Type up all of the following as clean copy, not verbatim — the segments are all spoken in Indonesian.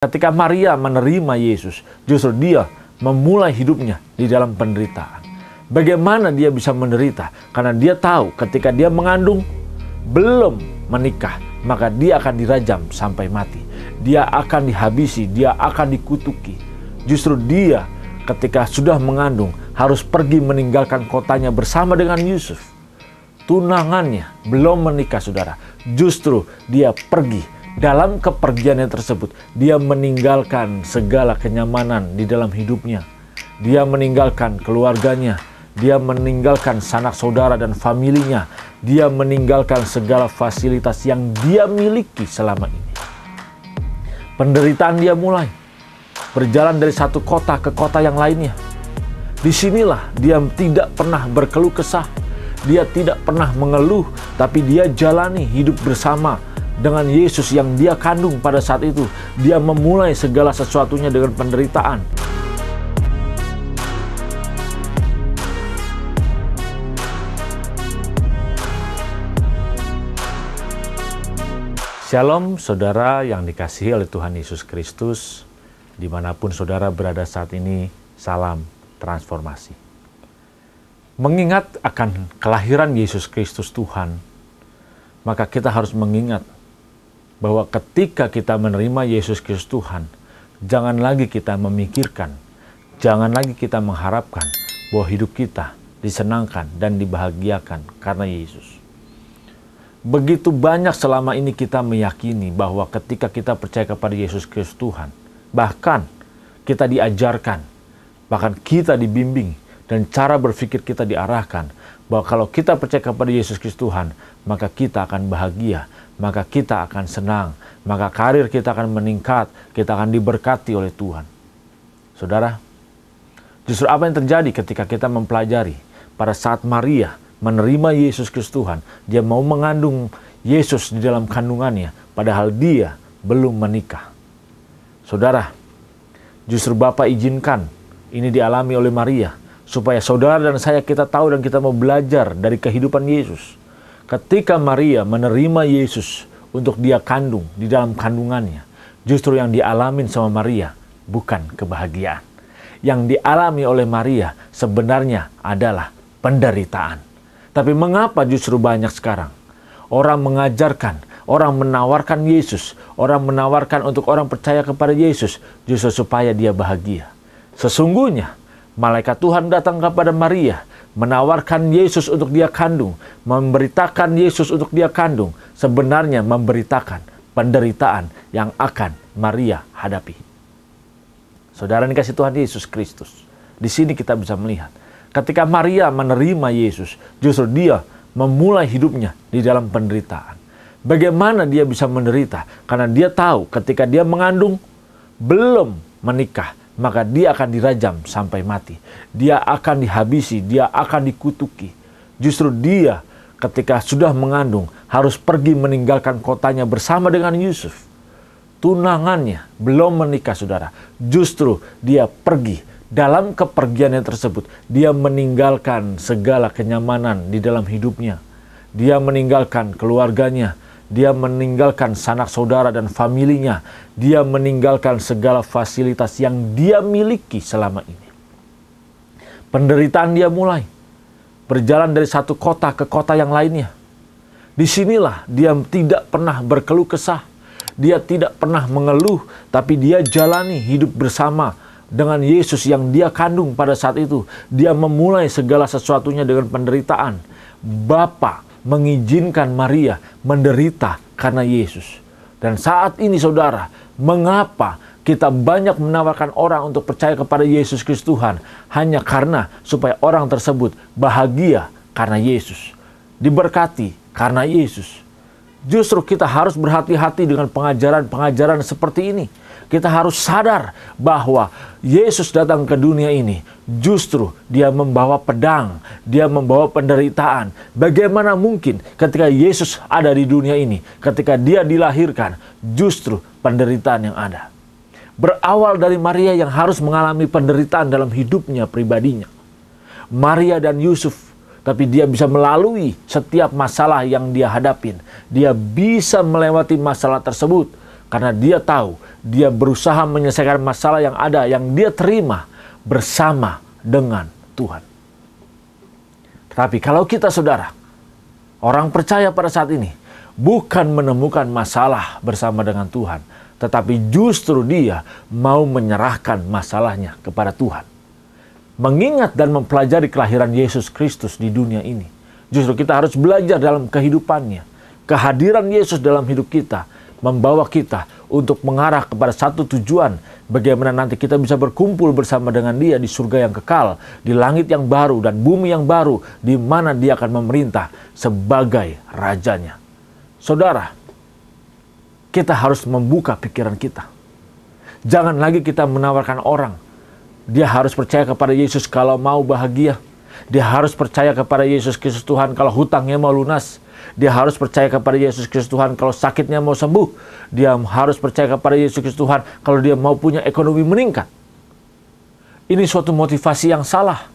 Ketika Maria menerima Yesus, justru dia memulai hidupnya di dalam penderitaan. Bagaimana dia bisa menderita? Karena dia tahu ketika dia mengandung, belum menikah, maka dia akan dirajam sampai mati. Dia akan dihabisi, dia akan dikutuki. Justru dia ketika sudah mengandung harus pergi meninggalkan kotanya bersama dengan Yusuf. Tunangannya belum menikah, saudara. Justru dia pergi. Dalam kepergiannya tersebut, dia meninggalkan segala kenyamanan di dalam hidupnya. Dia meninggalkan keluarganya. Dia meninggalkan sanak saudara dan familinya. Dia meninggalkan segala fasilitas yang dia miliki selama ini. Penderitaan dia mulai berjalan dari satu kota ke kota yang lainnya. Disinilah dia tidak pernah berkeluh kesah. Dia tidak pernah mengeluh, tapi dia jalani hidup bersama dengan Yesus yang dia kandung pada saat itu. Dia memulai segala sesuatunya dengan penderitaan. Shalom saudara yang dikasihi oleh Tuhan Yesus Kristus. Dimanapun saudara berada saat ini, salam transformasi. Mengingat akan kelahiran Yesus Kristus Tuhan, maka kita harus mengingat bahwa ketika kita menerima Yesus Kristus Tuhan, jangan lagi kita memikirkan, jangan lagi kita mengharapkan bahwa hidup kita disenangkan dan dibahagiakan karena Yesus. Begitu banyak selama ini kita meyakini bahwa ketika kita percaya kepada Yesus Kristus Tuhan, bahkan kita diajarkan, bahkan kita dibimbing, dan cara berpikir kita diarahkan bahwa kalau kita percaya kepada Yesus Kristus Tuhan, maka kita akan bahagia, maka kita akan senang, maka karir kita akan meningkat, kita akan diberkati oleh Tuhan. Saudara, justru apa yang terjadi ketika kita mempelajari pada saat Maria menerima Yesus Kristus Tuhan, dia mau mengandung Yesus di dalam kandungannya, padahal dia belum menikah. Saudara, justru Bapa izinkan ini dialami oleh Maria, supaya saudara dan saya kita tahu dan kita mau belajar dari kehidupan Yesus. Ketika Maria menerima Yesus untuk dia kandung di dalam kandungannya, justru yang dialamin sama Maria bukan kebahagiaan. Yang dialami oleh Maria sebenarnya adalah penderitaan. Tapi mengapa justru banyak sekarang orang mengajarkan, orang menawarkan Yesus, orang menawarkan untuk orang percaya kepada Yesus justru supaya dia bahagia. Sesungguhnya malaikat Tuhan datang kepada Maria, menawarkan Yesus untuk dia kandung, memberitakan Yesus untuk dia kandung, sebenarnya memberitakan penderitaan yang akan Maria hadapi. Saudara dikasih Tuhan Yesus Kristus, di sini kita bisa melihat, ketika Maria menerima Yesus, justru dia memulai hidupnya di dalam penderitaan. Bagaimana dia bisa menderita? Karena dia tahu ketika dia mengandung, belum menikah, maka dia akan dirajam sampai mati. Dia akan dihabisi, dia akan dikutuki. Justru dia ketika sudah mengandung harus pergi meninggalkan kotanya bersama dengan Yusuf. Tunangannya belum menikah, saudara. Justru dia pergi. Dalam kepergiannya tersebut, dia meninggalkan segala kenyamanan di dalam hidupnya. Dia meninggalkan keluarganya. Dia meninggalkan sanak saudara dan familinya. Dia meninggalkan segala fasilitas yang dia miliki selama ini. Penderitaan dia mulai berjalan dari satu kota ke kota yang lainnya. Disinilah dia tidak pernah berkeluh kesah. Dia tidak pernah mengeluh, tapi dia jalani hidup bersama dengan Yesus yang dia kandung pada saat itu. Dia memulai segala sesuatunya dengan penderitaan. Bapa mengizinkan Maria menderita karena Yesus. Dan saat ini saudara, mengapa kita banyak menawarkan orang untuk percaya kepada Yesus Kristus Tuhan hanya karena supaya orang tersebut bahagia karena Yesus, diberkati karena Yesus. Justru kita harus berhati-hati dengan pengajaran-pengajaran seperti ini. Kita harus sadar bahwa Yesus datang ke dunia ini, justru dia membawa pedang, dia membawa penderitaan. Bagaimana mungkin ketika Yesus ada di dunia ini, ketika dia dilahirkan, justru penderitaan yang ada. Berawal dari Maria yang harus mengalami penderitaan dalam hidupnya pribadinya. Maria dan Yusuf, tapi dia bisa melalui setiap masalah yang dia hadapin. Dia bisa melewati masalah tersebut karena dia tahu dia berusaha menyelesaikan masalah yang ada, yang dia terima bersama dengan Tuhan. Tapi kalau kita, saudara, orang percaya pada saat ini, bukan menemukan masalah bersama dengan Tuhan, tetapi justru dia mau menyerahkan masalahnya kepada Tuhan. Mengingat dan mempelajari kelahiran Yesus Kristus di dunia ini, justru kita harus belajar dalam kehidupannya. Kehadiran Yesus dalam hidup kita membawa kita untuk mengarah kepada satu tujuan, bagaimana nanti kita bisa berkumpul bersama dengan Dia di surga yang kekal, di langit yang baru dan bumi yang baru, di mana Dia akan memerintah sebagai rajanya. Saudara, kita harus membuka pikiran kita. Jangan lagi kita menawarkan orang, dia harus percaya kepada Yesus kalau mau bahagia. Dia harus percaya kepada Yesus Kristus Tuhan kalau hutangnya mau lunas. Dia harus percaya kepada Yesus Kristus Tuhan kalau sakitnya mau sembuh. Dia harus percaya kepada Yesus Kristus Tuhan kalau dia mau punya ekonomi meningkat. Ini suatu motivasi yang salah.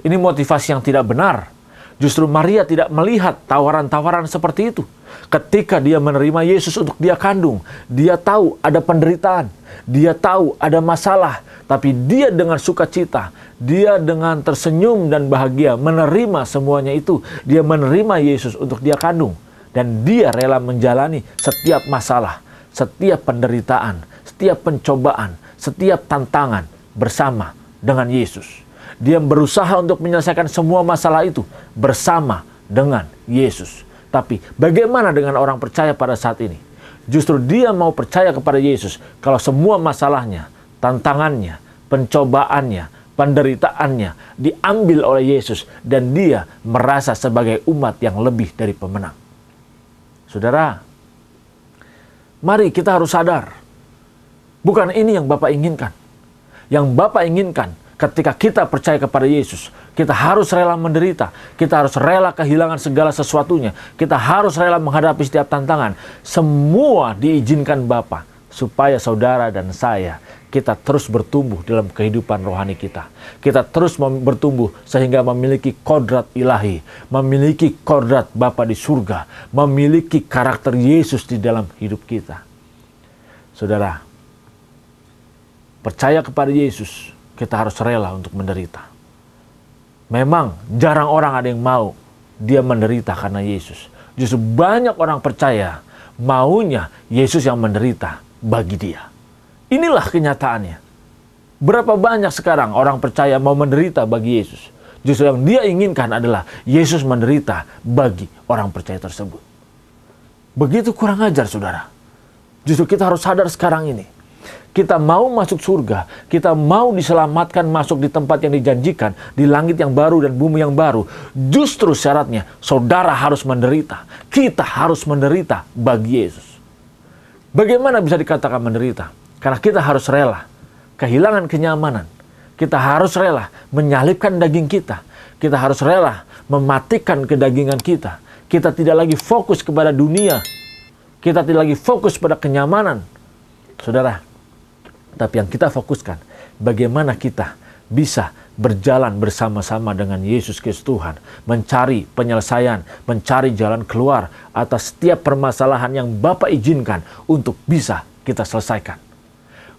Ini motivasi yang tidak benar. Justru Maria tidak melihat tawaran-tawaran seperti itu. Ketika dia menerima Yesus untuk dia kandung, dia tahu ada penderitaan, dia tahu ada masalah, tapi dia dengan sukacita, dia dengan tersenyum dan bahagia menerima semuanya itu. Dia menerima Yesus untuk dia kandung, dan dia rela menjalani setiap masalah, setiap penderitaan, setiap pencobaan, setiap tantangan bersama dengan Yesus. Dia berusaha untuk menyelesaikan semua masalah itu bersama dengan Yesus. Tapi bagaimana dengan orang percaya pada saat ini? Justru dia mau percaya kepada Yesus kalau semua masalahnya, tantangannya, pencobaannya, penderitaannya diambil oleh Yesus, dan dia merasa sebagai umat yang lebih dari pemenang. Saudara, mari kita harus sadar, bukan ini yang Bapak inginkan. Yang Bapak inginkan ketika kita percaya kepada Yesus, kita harus rela menderita. Kita harus rela kehilangan segala sesuatunya. Kita harus rela menghadapi setiap tantangan. Semua diizinkan Bapa supaya saudara dan saya, kita terus bertumbuh dalam kehidupan rohani kita. Kita terus bertumbuh sehingga memiliki kodrat ilahi, memiliki kodrat Bapa di surga, memiliki karakter Yesus di dalam hidup kita. Saudara, percaya kepada Yesus, kita harus rela untuk menderita. Memang jarang orang ada yang mau dia menderita karena Yesus. Justru banyak orang percaya maunya Yesus yang menderita bagi dia. Inilah kenyataannya. Berapa banyak sekarang orang percaya mau menderita bagi Yesus. Justru yang dia inginkan adalah Yesus menderita bagi orang percaya tersebut. Begitu kurang ajar, saudara. Justru kita harus sadar sekarang ini. Kita mau masuk surga, kita mau diselamatkan masuk di tempat yang dijanjikan, di langit yang baru dan bumi yang baru. Justru syaratnya, saudara harus menderita. Kita harus menderita bagi Yesus. Bagaimana bisa dikatakan menderita? Karena kita harus rela kehilangan kenyamanan. Kita harus rela menyalipkan daging kita. Kita harus rela mematikan kedagingan kita. Kita tidak lagi fokus kepada dunia. Kita tidak lagi fokus pada kenyamanan. Saudara, tapi yang kita fokuskan, bagaimana kita bisa berjalan bersama-sama dengan Yesus Kristus Tuhan, mencari penyelesaian, mencari jalan keluar atas setiap permasalahan yang Bapa izinkan untuk bisa kita selesaikan.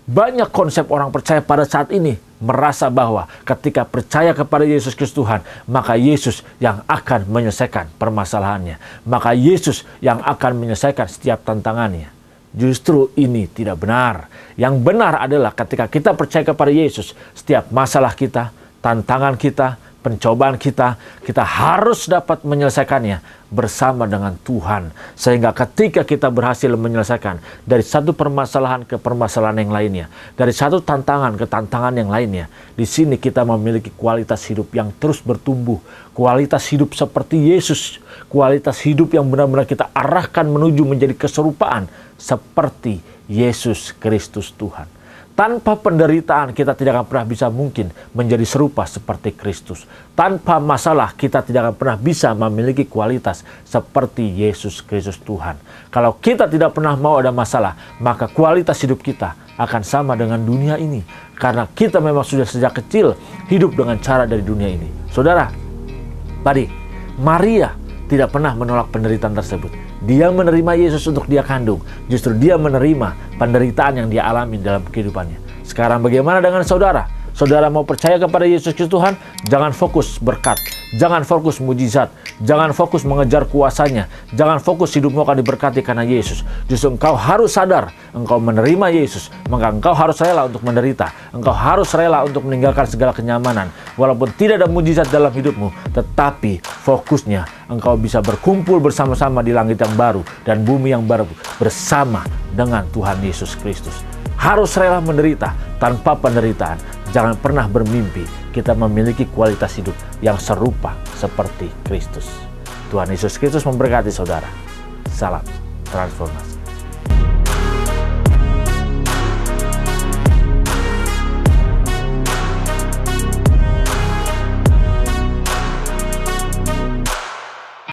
Banyak konsep orang percaya pada saat ini merasa bahwa ketika percaya kepada Yesus Kristus Tuhan, maka Yesus yang akan menyelesaikan permasalahannya, maka Yesus yang akan menyelesaikan setiap tantangannya. Justru ini tidak benar. Yang benar adalah ketika kita percaya kepada Yesus, setiap masalah kita, tantangan kita, pencobaan kita harus dapat menyelesaikannya bersama dengan Tuhan. Sehingga ketika kita berhasil menyelesaikan dari satu permasalahan ke permasalahan yang lainnya, dari satu tantangan ke tantangan yang lainnya, di sini kita memiliki kualitas hidup yang terus bertumbuh. Kualitas hidup seperti Yesus. Kualitas hidup yang benar-benar kita arahkan menuju menjadi keserupaan seperti Yesus Kristus Tuhan. Tanpa penderitaan kita tidak akan pernah bisa mungkin menjadi serupa seperti Kristus. Tanpa masalah kita tidak akan pernah bisa memiliki kualitas seperti Yesus Kristus Tuhan. Kalau kita tidak pernah mau ada masalah, maka kualitas hidup kita akan sama dengan dunia ini. Karena kita memang sudah sejak kecil hidup dengan cara dari dunia ini. Saudara, tadi Maria tidak pernah menolak penderitaan tersebut. Dia menerima Yesus untuk dia kandung. Justru dia menerima penderitaan yang dia alami dalam kehidupannya. Sekarang bagaimana dengan saudara? Saudara mau percaya kepada Yesus Kristus Tuhan, jangan fokus berkat, jangan fokus mujizat, jangan fokus mengejar kuasanya, jangan fokus hidupmu akan diberkati karena Yesus. Justru engkau harus sadar, engkau menerima Yesus, maka engkau harus rela untuk menderita, engkau harus rela untuk meninggalkan segala kenyamanan. Walaupun tidak ada mujizat dalam hidupmu, tetapi fokusnya engkau bisa berkumpul bersama-sama di langit yang baru dan bumi yang baru bersama dengan Tuhan Yesus Kristus. Harus rela menderita. Tanpa penderitaan, jangan pernah bermimpi kita memiliki kualitas hidup yang serupa seperti Kristus. Tuhan Yesus Kristus memberkati saudara. Salam transformasi.